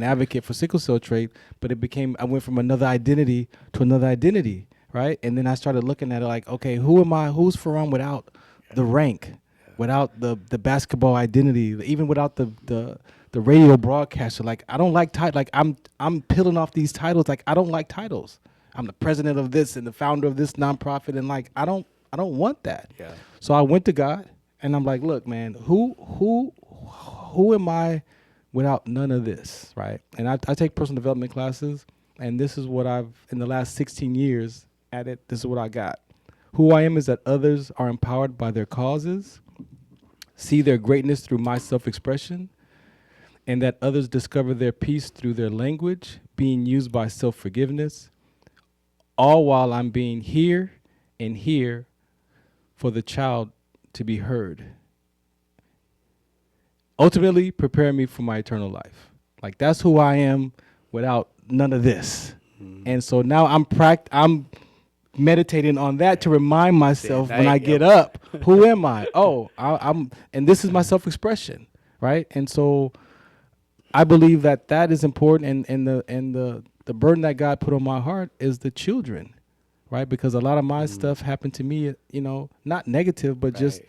advocate for sickle cell trait, but I went from another identity to another identity, right? And then I started looking at it like, okay, who am I? Who's Farron without the rank, without the basketball identity, even without the radio broadcaster? Like, I don't like titles. Like, I'm peeling off these titles. Like, I don't like titles. I'm the president of this and the founder of this nonprofit, and like, I don't want that. So I went to God, and I'm like, look, man, who am I without none of this, right? And I take personal development classes, and this is what in the last 16 years at it, this is what I got. Who I am is that others are empowered by their causes, see their greatness through my self-expression, and that others discover their peace through their language, being used by self-forgiveness, all while I'm being here and here for the child to be heard. Ultimately, prepare me for my eternal life. Like, that's who I am without none of this. And so now I'm meditating on that to remind myself when I get up, who am I? Oh, and this is my self-expression, right? And so I believe that is important, and the burden that God put on my heart is the children, right? Because a lot of my stuff happened to me, not negative, but just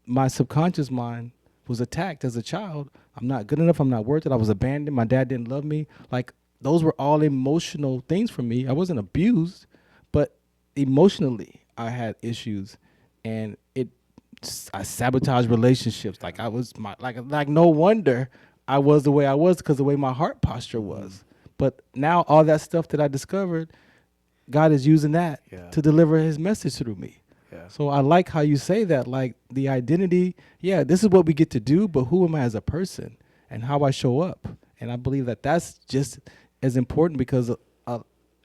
my subconscious mind was attacked as a child. I'm not good enough. I'm not worth it. I was abandoned. My dad didn't love me. Like, those were all emotional things for me. I wasn't abused, but emotionally I had issues, and I sabotaged relationships. Like, I was like no wonder I was the way I was, because the way my heart posture was. But now all that stuff that I discovered, God is using that to deliver his message through me. So I like how you say that, like, the identity, this is what we get to do, but who am I as a person and how I show up? And I believe that that's just as important, because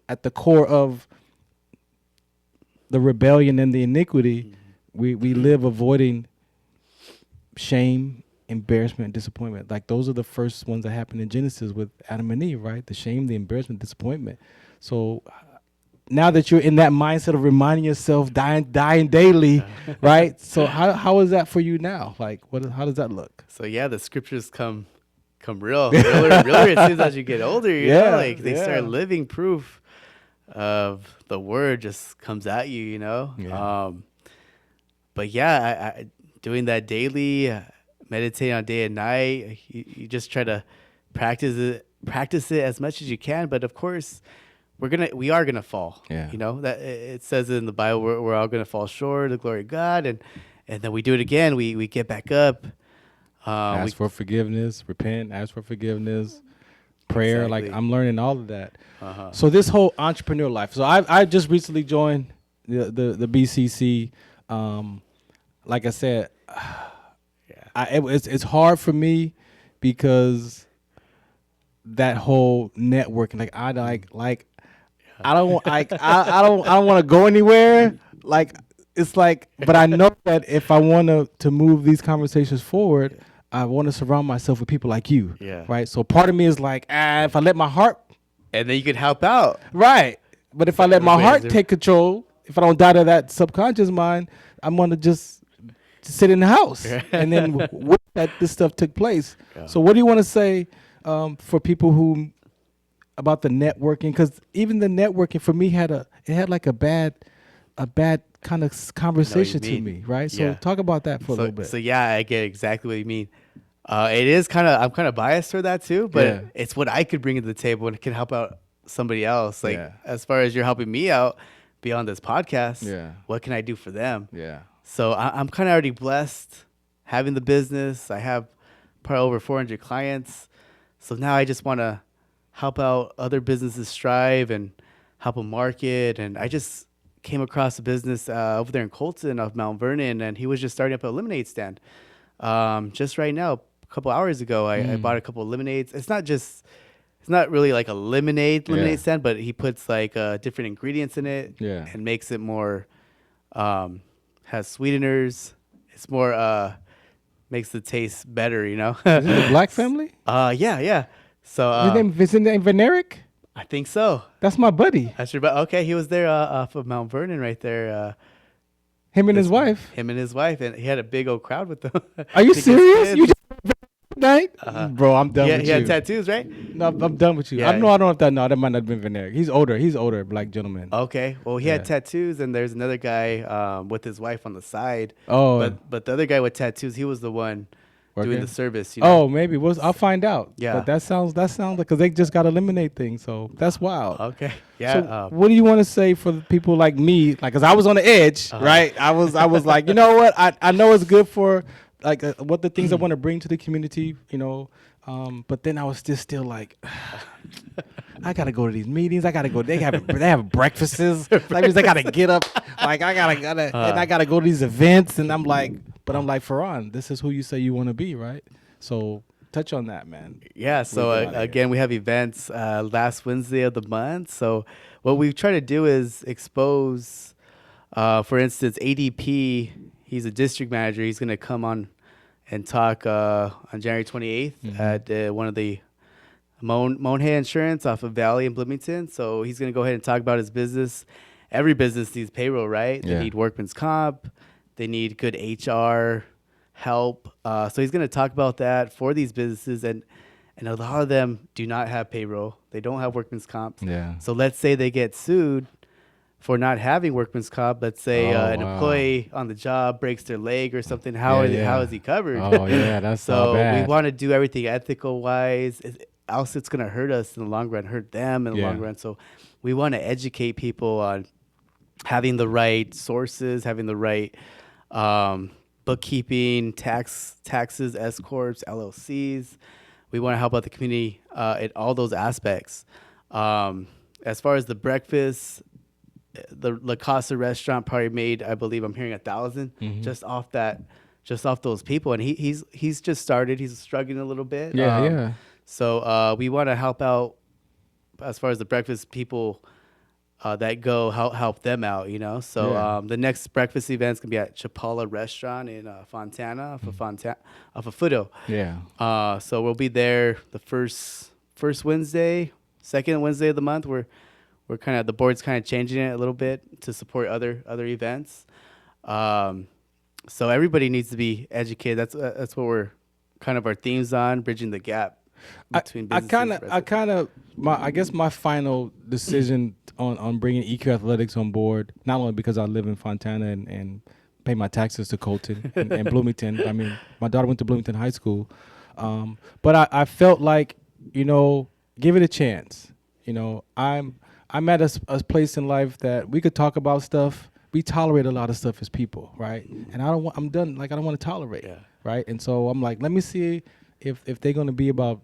at the core of the rebellion and the iniquity, we live avoiding shame, embarrassment, disappointment. Like, those are the first ones that happened in Genesis with Adam and Eve, right? The shame, the embarrassment, disappointment. So now that you're in that mindset of reminding yourself, dying daily, right? So how is that for you now? Like, how does that look? So the scriptures come realer it seems as you get older. You know, like they start living proof of the word just comes at you. You know, but I doing that daily, meditating on day and night. You just try to practice it as much as you can. But of course, we are gonna fall. You know, that it says in the Bible, we're all gonna fall short of the glory of God, and then we do it again. We get back up. Ask for forgiveness, repent, ask for forgiveness, prayer. Like, I'm learning all of that. So this whole entrepreneur life. So I just recently joined the BCC. Like I said, it's hard for me because that whole networking. Like, I don't want to go anywhere. Like, it's like, but I know that if I want to move these conversations forward, I want to surround myself with people like you. Right. So part of me is like, if I let my heart, and then you could help out. Right. But if I let my heart take control, if I don't die to that subconscious mind, I'm gonna just sit in the house. And then what that this stuff took place. Yeah. So what do you want to say for people who about the networking? Because even the networking for me had like a bad kind of conversation to me, right? So talk about that for a little bit. So yeah, I get exactly what you mean. It is I'm kind of biased for that too, but it's what I could bring to the table and it can help out somebody else. Like as far as you're helping me out beyond this podcast, what can I do for them? Yeah. So I'm kind of already blessed having the business. I have probably over 400 clients. So now I just want to help out other businesses strive and help them market. And I just came across a business over there in Colton of Mount Vernon, and he was just starting up a lemonade stand. Just right now, a couple hours ago, I bought a couple of lemonades. It's not really like a lemonade stand, but he puts like different ingredients in it and makes it more, has sweeteners. It's more, makes the taste better, you know? Is it a black family? Yeah. So his name Veneric? I think so. That's my buddy. That's your buddy. Okay, he was there off of Mount Vernon right there. Him and his wife. Him and his wife, and he had a big old crowd with them. Are you serious? You just night? Bro, I'm done with you. He had tattoos, right? No, I'm done with you. Yeah. I don't know if that might not have been Veneric. He's older, black gentleman. Okay. Well, he had tattoos, and there's another guy with his wife on the side. Oh. But the other guy with tattoos, he was the one doing the service. You know? Oh, maybe. I'll find out. Yeah. But that sounds like, because they just got a lemonade thing, so that's wild. Okay. Yeah. So what do you want to say for the people like me? Like, because I was on the edge, right? I was like, you know what? I know it's good for like what the things I want to bring to the community, you know. But then I was just still like, I gotta go to these meetings. I gotta go. They have breakfasts. That means I gotta get up. Like I gotta go to these events. And I'm like, Farron, this is who you say you want to be, right? So touch on that, man. Yeah. So again, we have events last Wednesday of the month. So what we try to do is expose, for instance, ADP. He's a district manager. He's gonna come on and talk on January 28th at one of the Monhay Insurance off of Valley in Bloomington. So he's going to go ahead and talk about his business. Every business needs payroll, right? They need workman's comp. They need good HR help. So he's going to talk about that for these businesses. And a lot of them do not have payroll. They don't have workman's comp. Yeah. So let's say they get sued for not having workman's comp. Let's say an employee on the job breaks their leg or something. How is he covered? Oh, yeah, that's so bad. We want to do everything ethical-wise. Else it's going to hurt us in the long run, hurt them in the long run. So we want to educate people on having the right sources, having the right bookkeeping, taxes, S corps, LLCs. We want to help out the community in all those aspects. As far as the breakfast, the La Casa restaurant probably made, I believe I'm hearing 1,000 just off those people. And he's just started. He's struggling a little bit. So we want to help out as far as the breakfast people that go, help them out, you know. So the next breakfast event's gonna be at Chapala Restaurant in Fontana, off of Footo. Yeah. So we'll be there the first Wednesday, second Wednesday of the month. We're kind of, the board's kind of changing it a little bit to support other events. So everybody needs to be educated. That's what we're kind of our themes on, bridging the gap between businesses. I guess my final decision on bringing EQ Athletics on board, not only because I live in Fontana and pay my taxes to Colton and Bloomington. I mean, my daughter went to Bloomington High School, but I felt like, you know, give it a chance. You know, I'm at a place in life that we could talk about stuff. We tolerate a lot of stuff as people, right? And I don't want to tolerate, right? And so I'm like, let me see if they're going to be about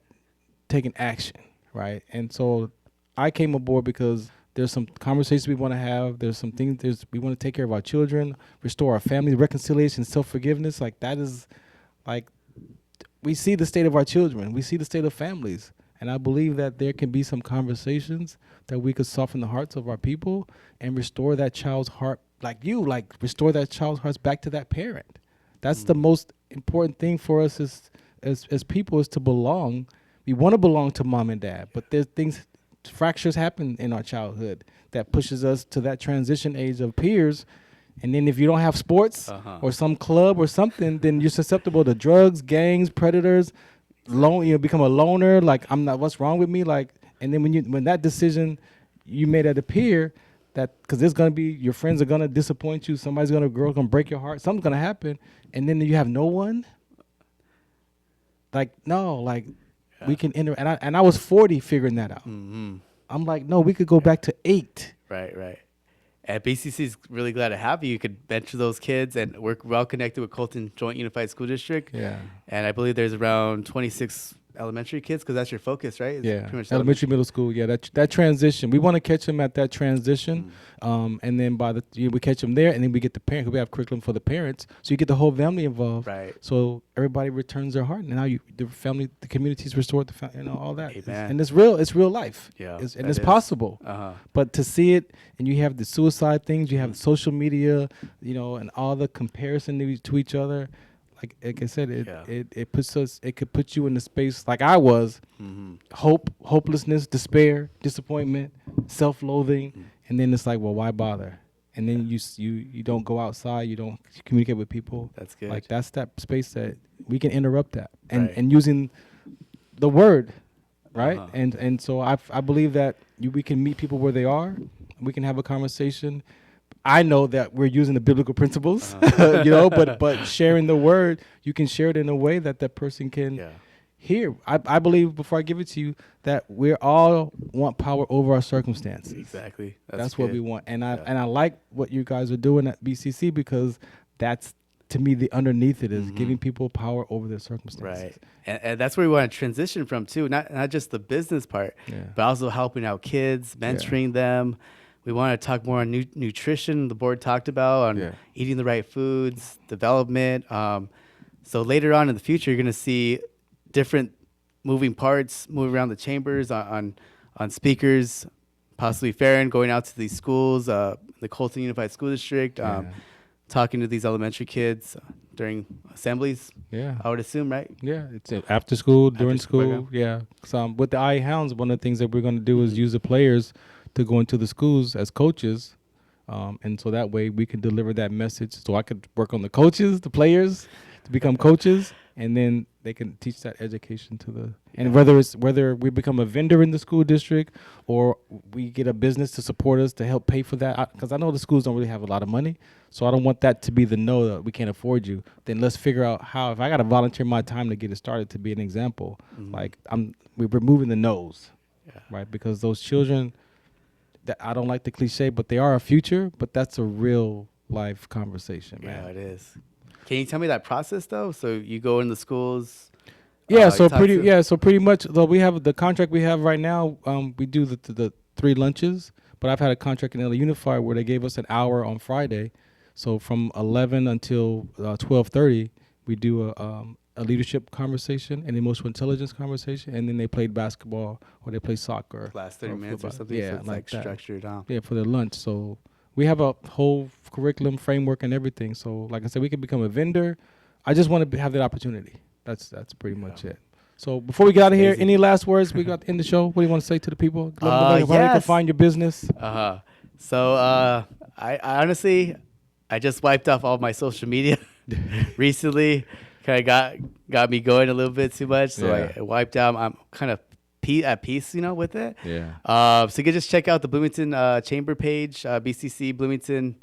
taking action, right? And so I came aboard because there's some conversations we want to have. There's some things we want to take care of our children, restore our family, reconciliation, self-forgiveness. Like that is, like, we see the state of our children. We see the state of families. And I believe that there can be some conversations that we could soften the hearts of our people and restore that child's heart, restore that child's hearts back to that parent. That's the most important thing for us as people, is to belong. We want to belong to mom and dad, but there's fractures happen in our childhood that pushes us to that transition age of peers, And then if you don't have sports or some club or something, then you're susceptible to drugs, gangs, predators, become a loner. Like, I'm not, what's wrong with me? Like, and then when that decision you made it appear that, because there's going to be, your friends are going to disappoint you. Somebody's going to break your heart. Something's going to happen. And then you have no one. Like, no, like we can enter. And I was 40 figuring that out. Mm-hmm. I'm like, no, we could go back to 8. Right. And BCC is really glad to have you. You could mentor those kids, and we're well connected with Colton Joint Unified School District. Yeah. And I believe there's around 26 elementary kids, because that's your focus, right? It's pretty much elementary, middle school. Yeah, that transition. We want to catch them at that transition, and then we catch them there, and then we get the parents. 'Cause we have curriculum for the parents, so you get the whole family involved. Right. So everybody returns their heart, and now the community's restored. All that. Amen. And it's real. It's real life. Yeah, it's possible. But to see it, and you have the suicide things, you have social media, and all the comparison to each other. Like I said, it puts us. It could put you in the space like I was, hopelessness, despair, disappointment, self-loathing, and then it's like, well, why bother? And then you don't go outside, you don't communicate with people. That's good. Like that's that space that we can interrupt that, and using the word, right? And so I believe that we can meet people where they are, we can have a conversation. I know that we're using the biblical principles, but sharing the word, you can share it in a way that that person can hear. I believe, before I give it to you, that we all want power over our circumstances. Exactly. That's what we want. And I like what you guys are doing at BCC, because that's, to me, the underneath it is giving people power over their circumstances. Right. And that's where we want to transition from too. Not just the business part, but also helping out kids, mentoring them. We want to talk more on nutrition. The board talked about on eating the right foods, development. So later on in the future, you're going to see different moving parts moving around the chambers on speakers, possibly Farron going out to these schools, the Colton Unified School District, talking to these elementary kids during assemblies. Yeah, I would assume, right? Yeah, it's after school, during school. Yeah. So with the IE Hounds, one of the things that we're going to do is use the players to go into the schools as coaches, and so that way we can deliver that message. So I could work on the coaches, the players, to become coaches, and then they can teach that education to the. And whether we become a vendor in the school district, or we get a business to support us to help pay for that, because I know the schools don't really have a lot of money, so I don't want that to be the no, that we can't afford you. Then let's figure out how. If I got to volunteer my time to get it started, to be an example, we're removing the no's, right? Because those children. I don't like the cliche, but they are a future. But that's a real life conversation, man. Yeah, it is. Can you tell me that process though? So you go in the schools. So pretty much. Though we have the contract we have right now. We do the 3 lunches, but I've had a contract in LA Unified where they gave us an hour on Friday. So from 11 until 12:30, we do a leadership conversation, an emotional intelligence conversation, and then they played basketball or they play soccer. Last 30 minutes or something. Yeah, so it's like structured down. Yeah, for their lunch. So we have a whole curriculum framework and everything. So like I said, we can become a vendor. I just want to have that opportunity. That's pretty much it. So before we get out of here, any last words? We got to end the show. What do you want to say to the people? How they can find your business? So I honestly, I just wiped off all my social media recently. Kind of got me going a little bit too much, so I wiped out. I'm kind of at peace, with it. Yeah. So you can just check out the Bloomington Chamber page, BCC Bloomington,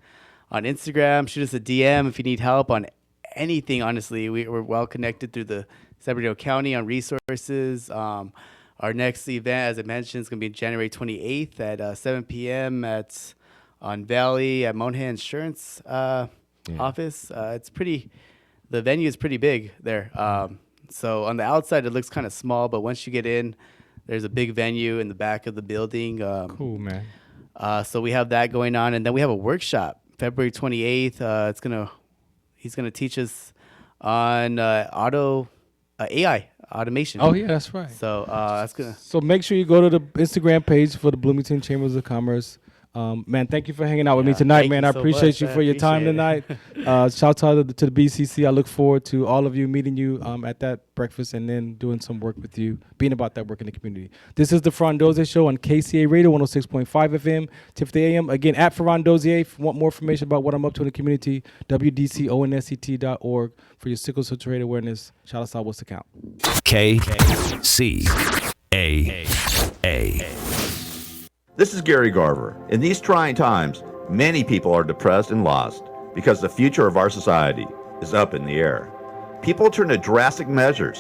on Instagram. Shoot us a DM if you need help on anything. Honestly, we're well connected through the San Bernardino County on resources. Our next event, as I mentioned, is going to be January 28th at 7 p.m. on Valley at Monahan Insurance office. It's pretty. The venue is pretty big there. So on the outside, it looks kind of small, but once you get in, there's a big venue in the back of the building. Cool, man. So we have that going on, and then we have a workshop February 28th. He's gonna teach us on AI automation. Oh yeah, that's right. So that's gonna. So make sure you go to the Instagram page for the Bloomington Chambers of Commerce. Man, thank you for hanging out with me tonight, thank man. you I so appreciate much. you I for your time appreciate tonight. Shout out to the BCC. I look forward to all of you meeting you at that breakfast and then doing some work with you, being about that work in the community. This is the Farron Dozier Show on KCA Radio 106.5 FM, 10:50 a.m. Again, at Farron Dozier. If you want more information about what I'm up to in the community, wdconsct.org for your sickle cell trait awareness. Shout us out. What's the count? KCAA. This is Gary Garver. In these trying times, many people are depressed and lost because the future of our society is up in the air. People turn to drastic measures